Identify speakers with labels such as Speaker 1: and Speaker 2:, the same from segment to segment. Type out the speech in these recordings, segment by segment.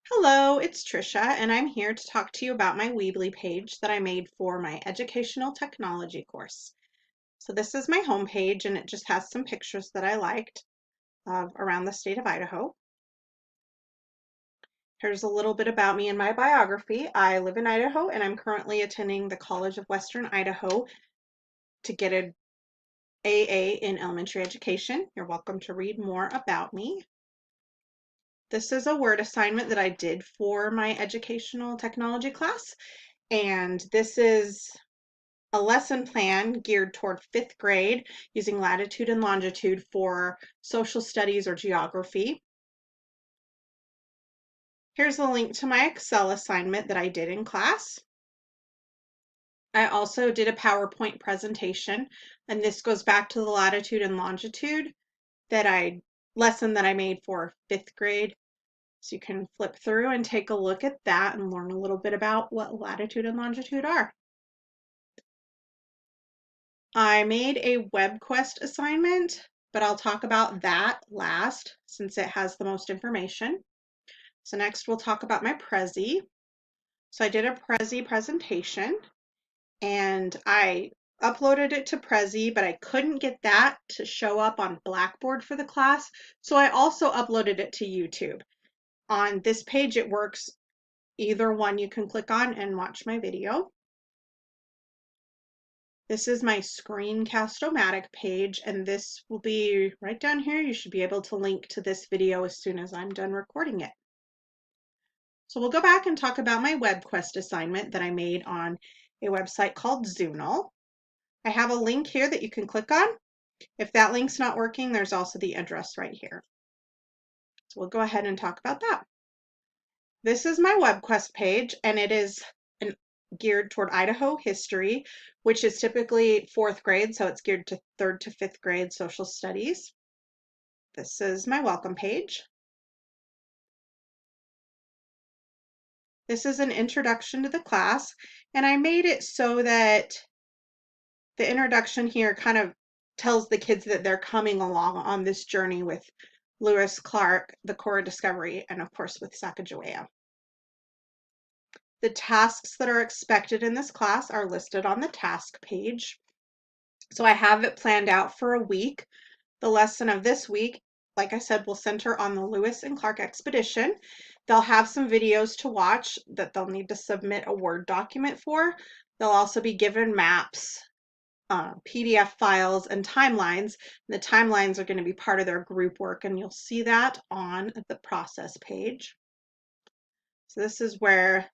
Speaker 1: Hello, it's Trisha, and I'm here to talk to you about my Weebly page that I made for my educational technology course. So this is my homepage, and it just has some pictures that I liked of around the state of Idaho. Here's a little bit about me and my biography. I live in Idaho, and I'm currently attending the College of Western Idaho to get an AA in elementary education. You're welcome to read more about me. This is a word assignment that I did for my educational technology class. And this is a lesson plan geared toward 5th grade using latitude and longitude for social studies or geography. Here's a link to my Excel assignment that I did in class. I also did a PowerPoint presentation, and this goes back to the latitude and longitude lesson that I made for 5th grade. So you can flip through and take a look at that and learn a little bit about what latitude and longitude are. I made a WebQuest assignment, but I'll talk about that last since it has the most information. So next we'll talk about my Prezi. So I did a Prezi presentation and I uploaded it to Prezi, but I couldn't get that to show up on Blackboard for the class. So I also uploaded it to YouTube. On this page it works either one you can click on and watch my video. This is my Screencast-O-Matic page, and this will be right down here. You should be able to link to this video as soon as I'm done recording it. So we'll go back and talk about my WebQuest assignment that I made on a website called Zoonal. I have a link here that you can click on. If that link's not working, there's also the address right here. So we'll go ahead and talk about that. This is my WebQuest page, and it is geared toward Idaho history, which is typically 4th grade, so it's geared to 3rd to 5th grade social studies. This is my welcome page. This is an introduction to the class, and I made it so that the introduction here kind of tells the kids that they're coming along on this journey with Lewis, Clark, the Core Discovery, and of course with Sacagawea. The tasks that are expected in this class are listed on the task page. So I have it planned out for a week. The lesson of this week, like I said, will center on the Lewis and Clark expedition. They'll have some videos to watch that they'll need to submit a Word document for. They'll also be given maps, PDF files, and timelines. The timelines are going to be part of their group work, and you'll see that on the process page. So this is where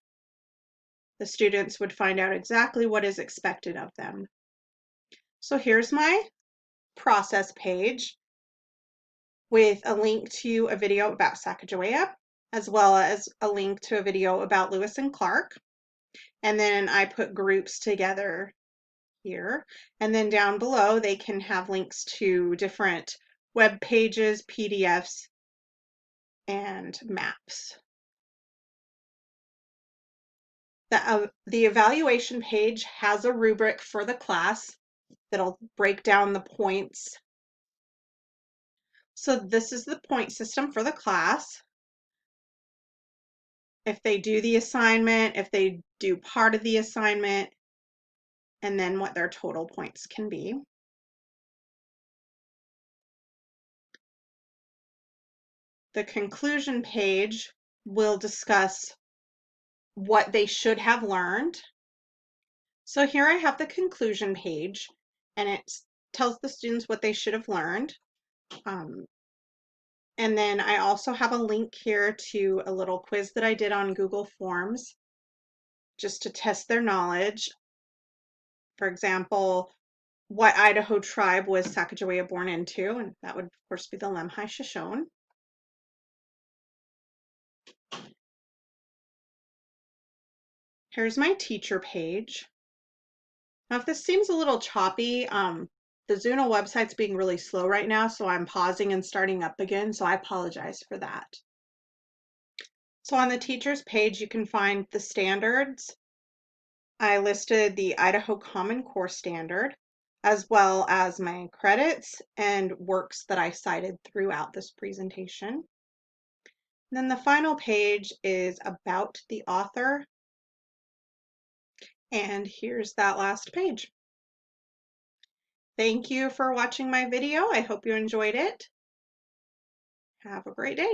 Speaker 1: the students would find out exactly what is expected of them. So here's my process page with a link to a video about Sacagawea, as well as a link to a video about Lewis and Clark. And then I put groups together here. And then down below, they can have links to different web pages, PDFs, and maps. The evaluation page has a rubric for the class that'll break down the points. So this is the point system for the class. If they do the assignment, if they do part of the assignment, and then what their total points can be. The conclusion page will discuss what they should have learned. So here I have the conclusion page, and it tells the students what they should have learned. And then I also have a link here to a little quiz that I did on Google Forms just to test their knowledge. For example, what Idaho tribe was Sacagawea born into? And that would, of course, be the Lemhi Shoshone. Here's my teacher page. Now, if this seems a little choppy, the Zuno website's being really slow right now, so I'm pausing and starting up again, so I apologize for that. So on the teacher's page, you can find the standards. I listed the Idaho Common Core standard, as well as my credits and works that I cited throughout this presentation. then the final page is about the author. And here's that last page. Thank you for watching my video. I hope you enjoyed it. Have a great day.